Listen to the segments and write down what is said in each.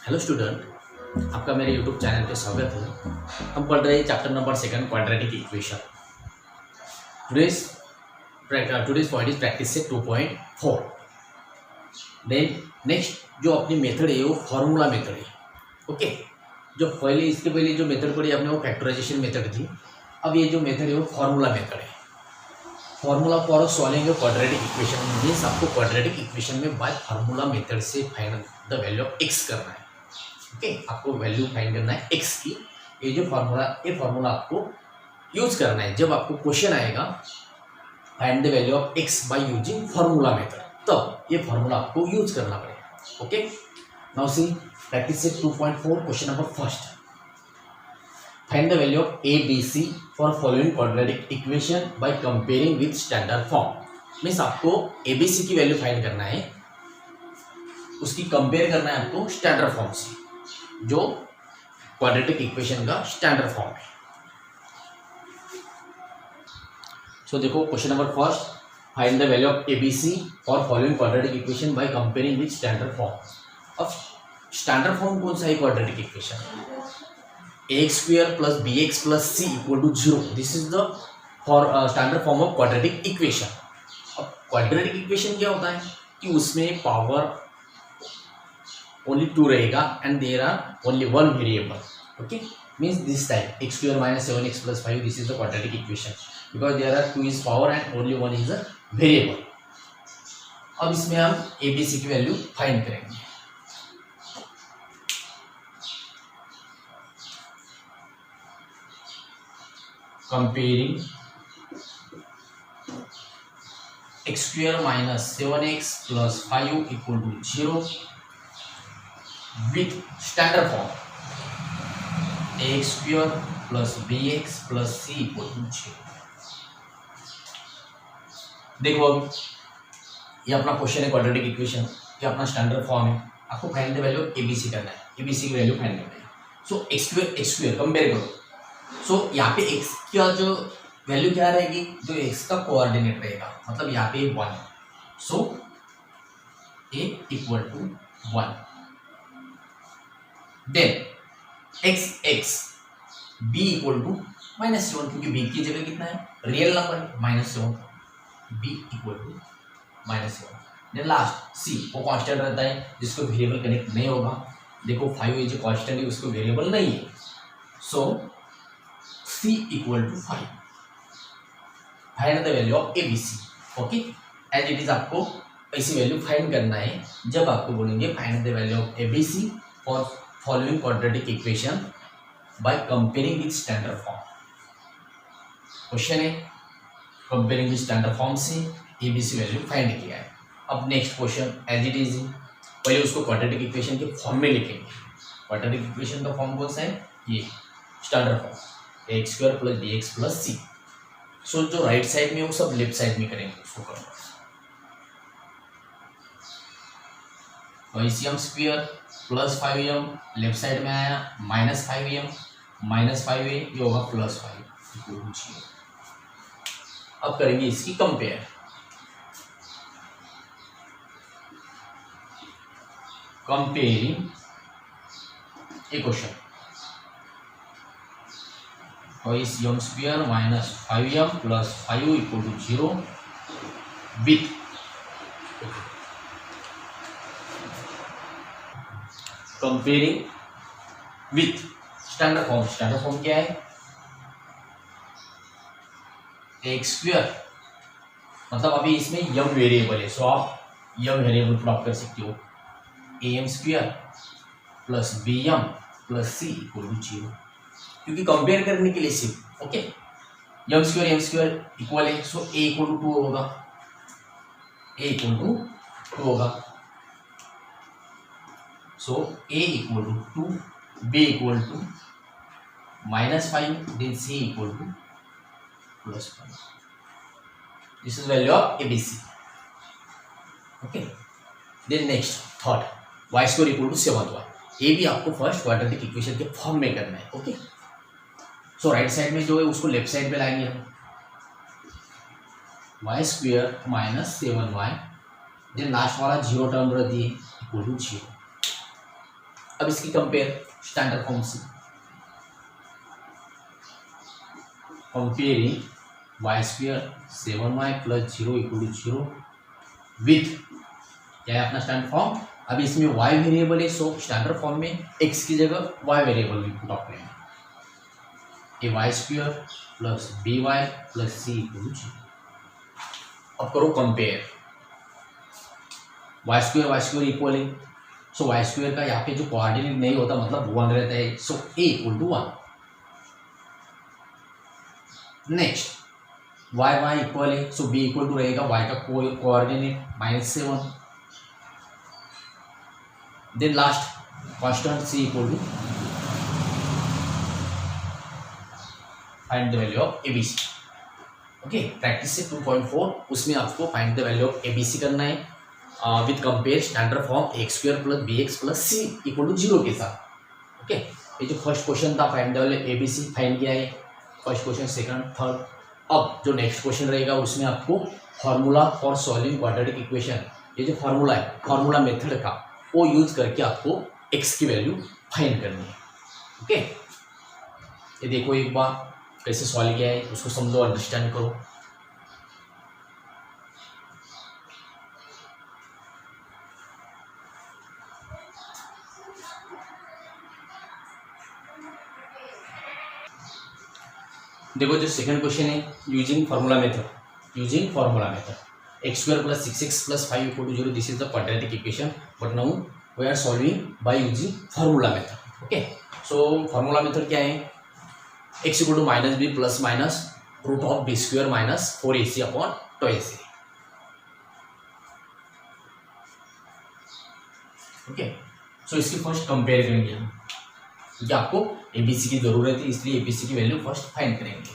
Hello student, आपका मेरे YouTube channel पे स्वागत है। हम पढ़ रहे हैं chapter number 2 quadratic equation. Today's point is practice से 2.4। देन नेक्स्ट जो अपनी मेथड है वो फार्मूला मेथड है। ओके, जो इसके पहले जो मेथड पढ़ी आपने वो फैक्टराइजेशन मेथड थी। अब ये जो मेथड है वो फार्मूला मेथड है। Formula for solving quadratic equation means आपको क्वाड्रेटिक इक्वेशन में बाय फार्मूला मेथड से find the value of x करना है। ओके, आपको वैल्यू फाइंड करना है एक्स की। ये फार्मूला आपको यूज करना है जब आपको क्वेश्चन आएगा find the value of x bye using formula method, तब ये फार्मूला आपको यूज करना पड़ेगा। ओके, नाउ सी प्रैक्टिस से 2.4 question number first. Find the value of a b c for following quadratic equation by comparing with standard form. Means आपको a b सी की value find करना है, उसकी कंपेयर करना है आपको स्टैंडर्ड फॉर्म से, जो क्वाड्रेटिक इक्वेशन का स्टैंडर्ड फॉर्म है। सो देखो question number first, find the value of abc for following quadratic equation by comparing with standard form. अब स्टैंडर्ड फॉर्म कौन सा है quadratic equation? X square plus b x plus c equal to 0। This is the standard form of quadratic equation. अब quadratic equation क्या होता है कि उसमें पावर only 2 रहेगा and there are only one variable. Okay, means this type x square minus 7x plus 5, this is the quadratic equation because there are 2 is power and only one is a variable. अब इसमें हम a b c की value find करेंगे। Comparing x square minus 7x plus 5 equal to 0 with standard form ax square plus bx plus c equal to 0। देखो अब ये अपना question है क्वाड्रेटिक इक्वेशन, ये अपना स्टैंडर्ड फॉर्म है। आपको फाइंड द वैल्यू एबीसी करना है, एबीसी की वैल्यू फाइंड करना है। सो एक्स स्क्वायर कंपेयर करो। सो यहाँ पे एक्स का जो वैल्यू क्या रहेगी, जो एक्स का कोऑर्डिनेट रहेगा, मतलब यहाँ पे 1। So a equal to 1। Then x b equal to -7, क्योंकि b की जगह कितना है, रियल नंबर है, -7, b equal to -7। Then last c वो कांस्टेंट रहता है, जिसको वेरिएबल कनेक्ट नहीं होगा। देखो 5 ये जो कांस्टेंट है उसको वेरिएबल नहीं है। So c equal to 5। Find the value of abc। Okay, as it is आपको ऐसी वैल्यू फाइंड करना है जब आपको बोलेंगे find the value of abc for following quadratic equation by comparing with standard form. Question है कंपेयरिंग विद स्टैंडर्ड फॉर्म से abc value find किया है। अब next question as it is, पहले उसको क्वाड्रेटिक इक्वेशन के फॉर्म में लिखेंगे। क्वाड्रेटिक इक्वेशन का फॉर्म कौन सा है, ये standard form x square plus b x plus c. So जो राइट साइड में वो सब लेफ्ट साइड में करेंगे उसको करना। LCM square plus 5m left side में आया, -5m -5a, ये होगा +5 इक्वल टू 0। अब करेंगे इसकी compare. Comparing a question LCM square -5m plus 5 equal to 0 with comparing with standard form. Standard form क्या है, एक्स स्क्वायर, मतलब अभी इसमें यम वेरिएबल है, सो आप यम वेरिएबल प्लॉट कर सकते हो। am square plus bm plus c equal to 0, क्योंकि कंपेयर करने के लिए सिर्फ। ओके, यम स्क्वायर इक्वल है, सो a इक्वल टू 2 होगा, a इक्वल टू 2 होगा। So a equal to 2, b equal to -5, then c equal to +5. This is value of abc. Okay. Then next third, y square equal to 7y। ये भी आपको first quadratic equation के form में करना है। Okay, सो right side में जो है उसको लेफ्ट साइड पे लाएंगे हम। y square minus 7y, then last वाला 0 टर्म रख दिए इक्वल टू 0। अब इसकी कंपेयर स्टैंडर्ड फॉर्म से, comparing y square 7y + 0 = 0 with, क्या है अपना स्टैंडर्ड फॉर्म। अब इसमें y वेरिएबल है, सो स्टैंडर्ड फॉर्म में x की जगह y वेरिएबल भी पुट ऑफ करेंगे, a² + by + c = 0। अब करो कंपेयर, y² इक्वल है, सो y² का यहाँ पे जो कोऑर्डिनेट नहीं होता मतलब 1 रहता है, सो a = 1। नेक्स्ट y इक्वल है, सो b इक्वल टू रहेगा y का coordinate -7। Then last constant c equal to find the value of abc। Okay, practice से 2.4 उसमें आपको find the value of abc करना है with compare standard form a² + bx + c = 0 के साथ। Okay, ये जो फर्स्ट क्वेश्चन था find the value abc find किया है, फर्स्ट क्वेश्चन, सेकंड, थर्ड। अब जो नेक्स्ट क्वेश्चन रहेगा उसमें आपको formula for solving quadratic equation, ये जो फार्मूला है फार्मूला मेथड का, वो यूज करके आपको x की वैल्यू फाइंड करनी है। ओके, ये देखो एक बार कैसे सॉल्व किया है, उसको समझो, अंडरस्टैंड करो। देखो जो सेकंड क्वेश्चन है, using formula method, x² + 6x + 5 = 0, this is the quadratic equation, but now we are solving by using formula method. Okay, so formula method क्या है, x = -b ± √b² - 4ac/2ac। Okay, सो इसकी first compare करेंगे हम, क्योंकि आपको abc की जरूरत है, इसलिए abc की वैल्यू फर्स्ट फाइंड करेंगे।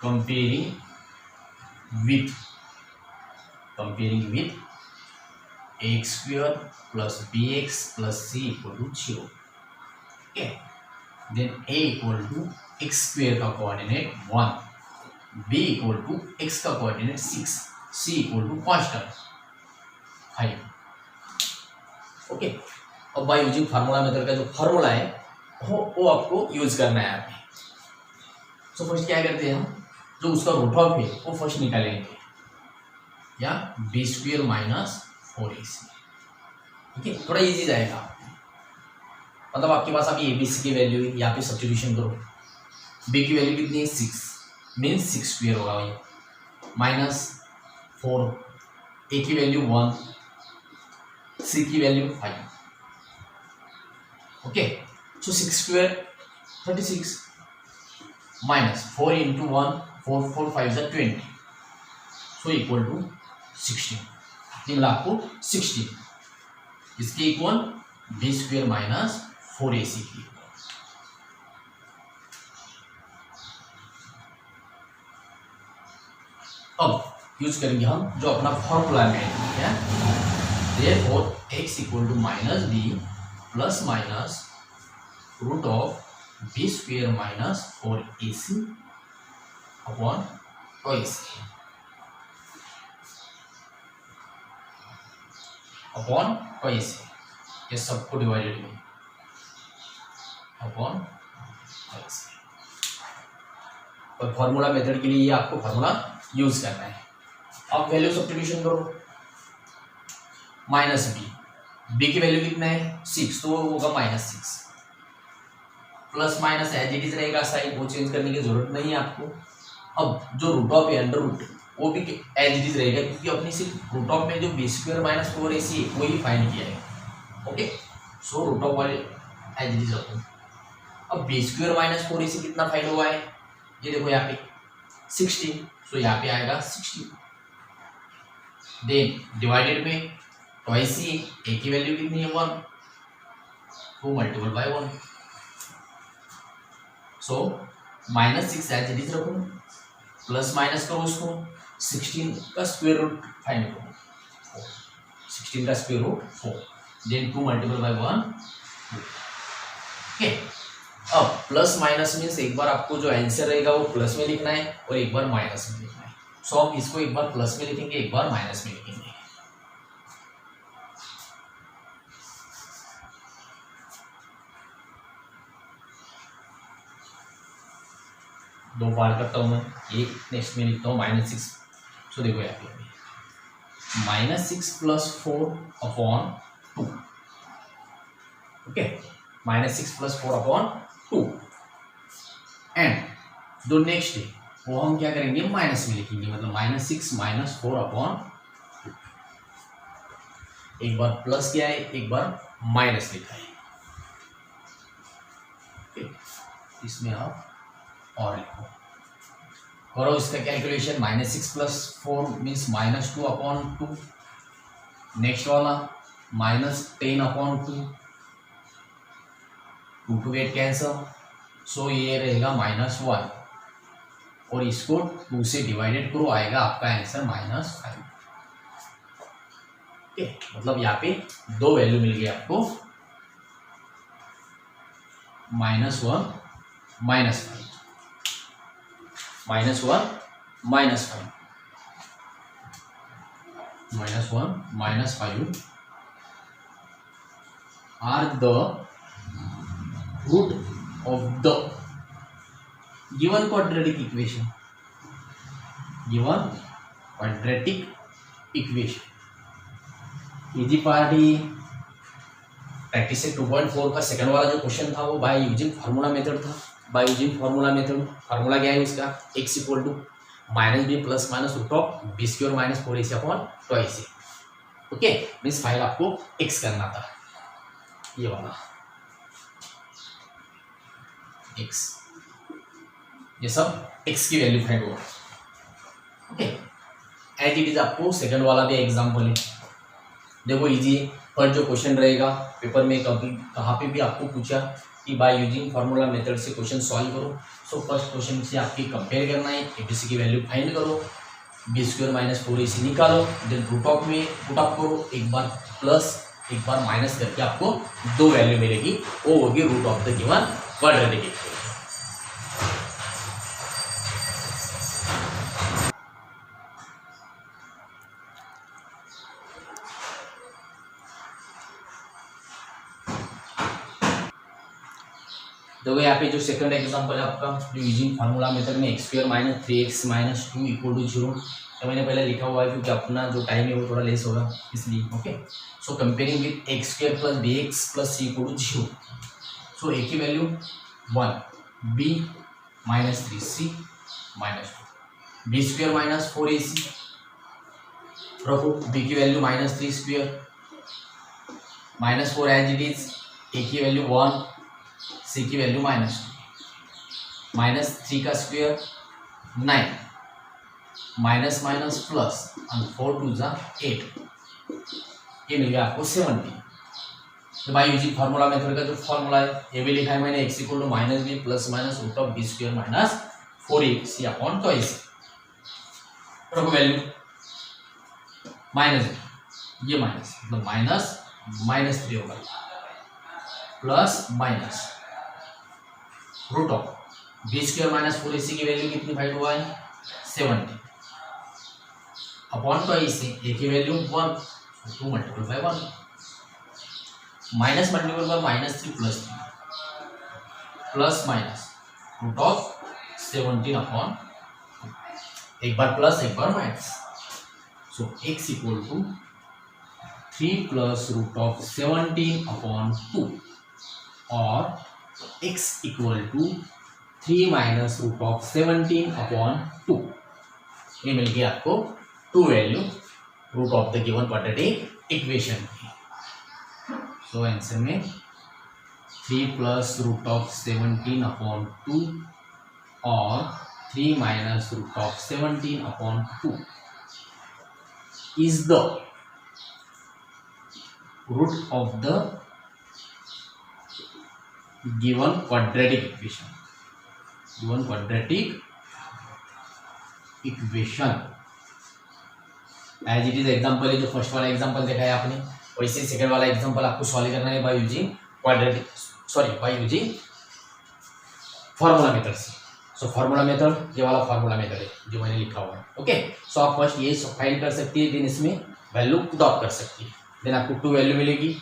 Comparing with a² + bx + c = 0। Okay, then a = x² का कोऑर्डिनेट 1, b = x का कोऑर्डिनेट 6, c = कांस्टेंट 5। ओके, अब बाय यूजिंग फार्मूला मेथड का जो फार्मूला है वो आपको यूज करना है यहाँ पे। सो फर्स्ट क्या करते हैं हम, जो उसका रूट ऑफ है वो फर्स्ट निकालेंगे, या b² - 4ac। ठीक है, थोड़ा इजी जाएगा, मतलब आपके पास अभी abc की वैल्यू है, यहाँ पे सब्स्टिट्यूशन करो, b की वैल्यू कितनी है 6, मीन्स 6² होगा ये, -4, a की वैल्यू 1, c की वैल्यू 5। ओके, सो 6² 36 -4 × 1 4 4 5 20, सो इक्वल टू 16। निकला आपको 16, इसके इक्वल b² - 4ac की। अब यूज करेंगे हम जो अपना फॉर्मूला में है, therefore x = -b ± √b² - 4ac/2ac ये सबको डिवाइडेड में अपॉन 2ac। और फॉर्मूला मेथड के लिए ये आपको फॉर्मूला यूज करना है। अब वैल्यू सब्स्टिट्यूशन करो, -b की वैल्यू कितना है 6, तो वो होगा -6, plus minus as it is रहेगा साइन, वो चेंज करने की जरूरत नहीं है आपको। अब जो रूट ऑफ है अंडर रूट वो भी एज इट इज रहेगा, क्योंकि अपनी सिर्फ रूट ऑफ में जो b² - 4ac है वो ही फाइंड किया है। ओके, सो रूट ऑफ वाले एज इट इज रखो। अब b² - 4ac कितना फाइंड हुआ है, ये देखो यहाँ पे 16, सो यहाँ पे आएगा 16। देन डिवाइडेड में 2ac, a की वैल्यू कितनी है 1, 2 × 1, सो -6 एज इट इज रखो, प्लस माइनस करो उसको, 16 का स्क्वायर रूट फाइंड करो, 16 का स्क्वायर रूट 4, देन 2 × 1। ओके, अब प्लस माइनस मीन्स एक बार आपको जो आंसर रहेगा वो प्लस में लिखना है और एक बार माइनस में लिखना है। सो हम इसको एक बार प्लस में लिखेंगे, एक बार माइनस में लिखेंगे। 2 पार करता हूँ मैं, एक नेक्स्ट में लिखता हूँ -6। सो देखो यहाँ पे -6 + 4 अपॉन 2, ओके, -6 + 4 अपॉन 2। एंड जो नेक्स्ट है वो हम क्या करेंगे, माइनस में लिखेंगे, मतलब -6 - 4 अपॉन 2। एक बार प्लस किया है, एक बार माइनस लिखा है, इसमें आप और लिखो, करो इसका कैलकुलेशन। -6 + 4 means -2 upon 2। नेक्स्ट वाला -10 अपॉन 2, 2 to get कैंसल, सो ये रहेगा -1 और इसको 2 से डिवाइडेड करो, आएगा आपका आंसर -5। ओके, मतलब यहाँ पे 2 वैल्यू मिल गई आपको, -1 - 5, -1 - 5, -1 - 5 are the root of the given quadratic equation, easy part he. Practice से 2.4 का सेकंड वाला जो क्वेश्चन था वो बाय यूजिंग फार्मूला मेथड था। Bye using formula method, formula क्या है उसका, x = -b + -√b² - 4ac upon 2ac। Okay, means file आपको x करना था, ये वाला x, ये सब x की वैल्यू फाइंड हुआ। ओके, एज इट इज आपको सेकंड वाला भी एग्जाम्पल है, देखो इजी है। पर जो क्वेश्चन रहेगा पेपर में कभी कहाँ पे भी आपको पूछा कि बाय यूजिंग फार्मूला मेथड से क्वेश्चन सॉल्व करो, सो फर्स्ट क्वेश्चन से आपकी कंपेयर करना है, एबीसी की वैल्यू फाइंड करो, b² - 4ac निकालो, देन रूट ऑफ में पुट अप करो, एक बार प्लस एक बार माइनस करके आपको 2 वैल्यू मिलेगी, वो होगी root of the given quadratic equation. देखो यहाँ पे जो सेकंड एग्जांपल है आपका, जो यूजिंग फार्मूला मेथड में x² - 3x - 2 = 0, तो मैंने पहले लिखा हुआ है क्योंकि अपना जो टाइम है वो थोड़ा लेस होगा इसलिए। Okay, so comparing with x² + bx + c = 0, so a की value 1, b - 3c - 2, b² - 4ac रखो, b की value -3² -4 as it is, a की वैल्यू 1, c की वैल्यू -2, -3 का स्क्वायर 9, माइनस प्लस और 4 2 = 8, ये मिल गया आपको 70। तो बाय यूजिंग फार्मूला मेथड का जो फार्मूला है ये भी लिखा है मैंने, x = -b + -√b² - 4ac upon 2ac, रखो वैल्यू माइनस, ये माइनस मतलब -3 होगा, plus minus root of b² - 4ac की वैल्यू कितनी फाइंड हुआ है, 70 अपॉन 2ac, a की value 1, 2 × 1, minus multiple by -3 + 3 plus minus root of 17 upon, एक बार प्लस एक बार माइनस, सो x = 3 + √17 अपॉन 2 और x = 3 - √17 अपॉन 2, ये मिल गया आपको 2 value root of the given quadratic equation की। सो आंसर में 3 + √17 अपॉन 2 और 3 - √17 upon 2 is the root of the given quadratic equation, as it is example है, जो फर्स्ट वाला एग्जाम्पल देखा है आपने वैसे सेकंड वाला एग्जाम्पल आपको सॉल्व करना है बाय यूजिंग फार्मूला मेथड से। सो फार्मूला मेथड, ये वाला फार्मूला मेथड है जो मैंने लिखा हुआ है। ओके, सो आप फर्स्ट ये फाइंड कर सकती है, देन इसमें वैल्यू पुट अप कर सकती है, देन आपको 2 वैल्यू मिलेगी,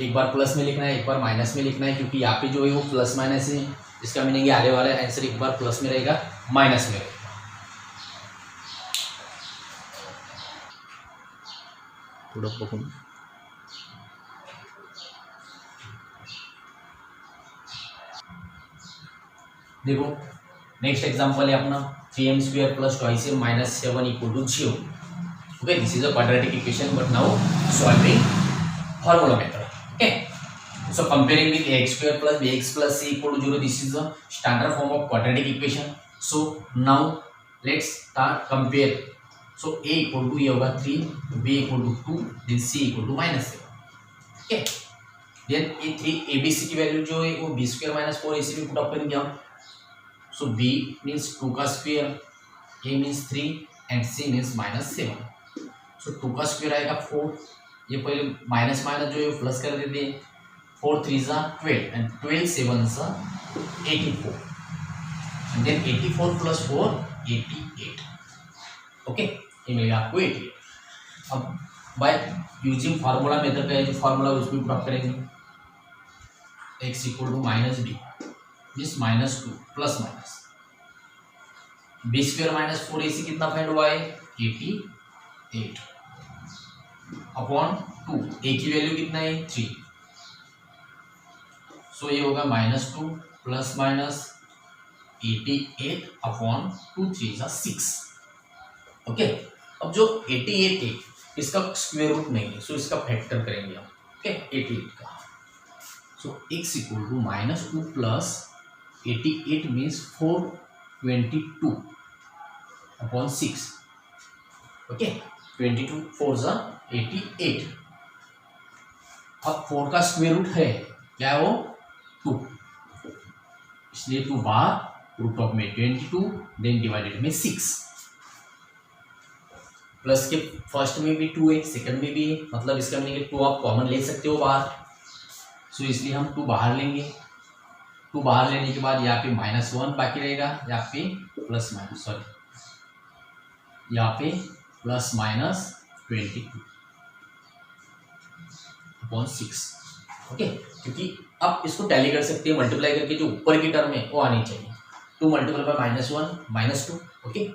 एक बार प्लस में लिखना है एक बार माइनस में लिखना है, क्योंकि यहाँ पे जो है वो प्लस माइनस है, इसका मीनिंग आने वाला आंसर एक बार प्लस में रहेगा, माइनस में रहेगा। थोड़ा पकड़ देखो, नेक्स्ट एग्जांपल है अपना 3m² + 2m - 7 = 0। Okay, this is a quadratic equation but now solving formula method. Okay, so comparing with ax² + bx + c = 0, this is the standard form of quadratic equation. So now let's start compare. So a = ये होगा 3, b = 2, then c = -7। Okay, then ये 3 abc की value जो है वो b² - 4ac में put up करेंगे हम। So b means 2 का square, a means 3 and c means -7। So 2 का स्क्वायर आएगा 4, ये पहले माइनस माइनस जो है प्लस कर देते हैं। 4 3 = 12 and 12 7 = 84 and then 84 + 4 88। ओके, ये मिलेगा आपको 88। अब बाय यूजिंग फार्मूला मेथड का जो फार्मूला उसमें पुट करेंगे, x = -b means -2 plus minus b² - 4ac कितना फाइंड हुआ है 88 अपॉन 2, a की वैल्यू कितना है 3। सो ये होगा -2 प्लस माइनस 88 अपॉन 2 3 = 6। ओके, अब जो 88 है इसका स्क्वायर रूट नहीं है, सो इसका फैक्टर करेंगे हम। ओके, 88 का। सो x = -2 plus 88 means 422 upon 6। Okay, 22 4 = 88। अब 4 का स्क्वायर रूट है क्या है वो 2, इसलिए 2 बार रूट ऑफ में 22 देन डिवाइडेड में 6। प्लस के फर्स्ट में भी 2 है, सेकंड में भी है, मतलब इसका मीनिंग 2 आप कॉमन ले सकते हो बाहर। सो इसलिए हम 2 बाहर लेंगे। 2 बाहर लेने के बाद यहाँ पे -1 बाकी रहेगा, यहाँ पे प्लस माइनस यहाँ पे +-22 अपॉन 6। ओके, क्योंकि अब इसको टैली कर सकते हैं, मल्टीप्लाई करके जो ऊपर की टर्म है वो आनी चाहिए। 2 × -1 -2। ओके,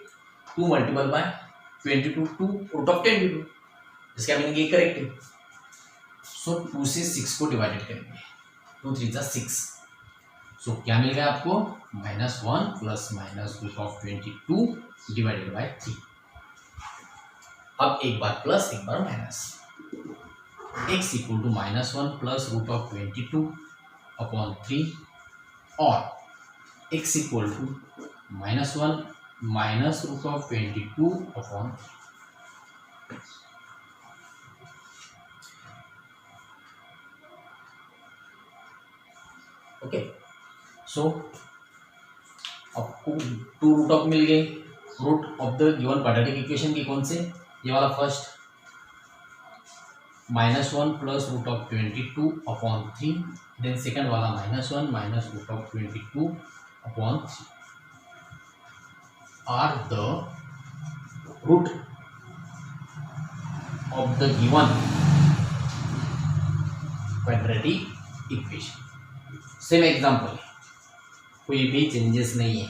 2 × 22 2 √10 इसका मीनिंग ये करेक्ट है। सो 2 से 6 को डिवाइडेड करेंगे, 2 3 = 6। सो क्या मिल गया आपको -1 प्लस -√22 डिवाइडेड बाय 3। अब एक बार प्लस एक बार माइनस। x = -1 प्लस √22 अपॉन 3 और x = -1 minus √22 upon 3। Okay, so आपको 2 रूट ऑफ मिल गए। Root of the given quadratic equation की कौन से, ये वाला first -1 plus √22 upon 3, then second वाला -1 minus √22 upon 3 are the root of the given quadratic equation. Same example, कोई भी चेंजेस नहीं है।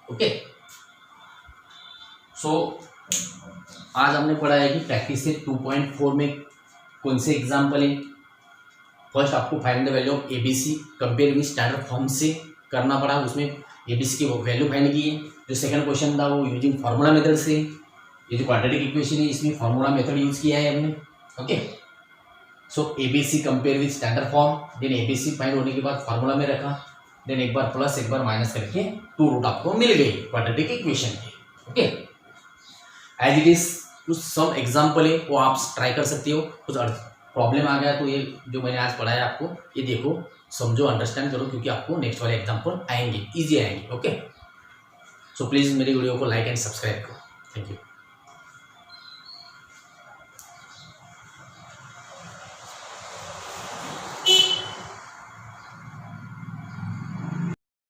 ओके, सो आज हमने पढ़ा है कि प्रैक्टिस से 2.4 में कौन से एग्जाम्पल है। फर्स्ट आपको find the value of ABC compare with standard form से करना पड़ा, उसमें एबीसी की वैल्यू फाइंड की है। जो सेकंड क्वेश्चन था वो यूजिंग फार्मूला मेथड से, ये जो क्वाड्रेटिक इक्वेशन है इसमें फार्मूला मेथड यूज किया है हमने। Okay, so abc compare with standard form, then abc find होने के बाद फार्मूला में रखा, देन एक बार प्लस एक बार माइनस करके 2 रूट आपको मिल गई क्वाड्रेटिक इक्वेशन के। ओके, एज इट इज कुछ सम एग्जाम्पल है वो आप ट्राई कर सकते हो। कुछ प्रॉब्लम आ गया तो ये जो मैंने आज पढ़ाया आपको ये देखो, समझो, अंडरस्टैंड करो, क्योंकि आपको नेक्स्ट वाले एग्जाम्पल आएंगे, ईजी आएंगे। ओके, सो प्लीज़ मेरी वीडियो को लाइक एंड सब्सक्राइब करो। Thank you.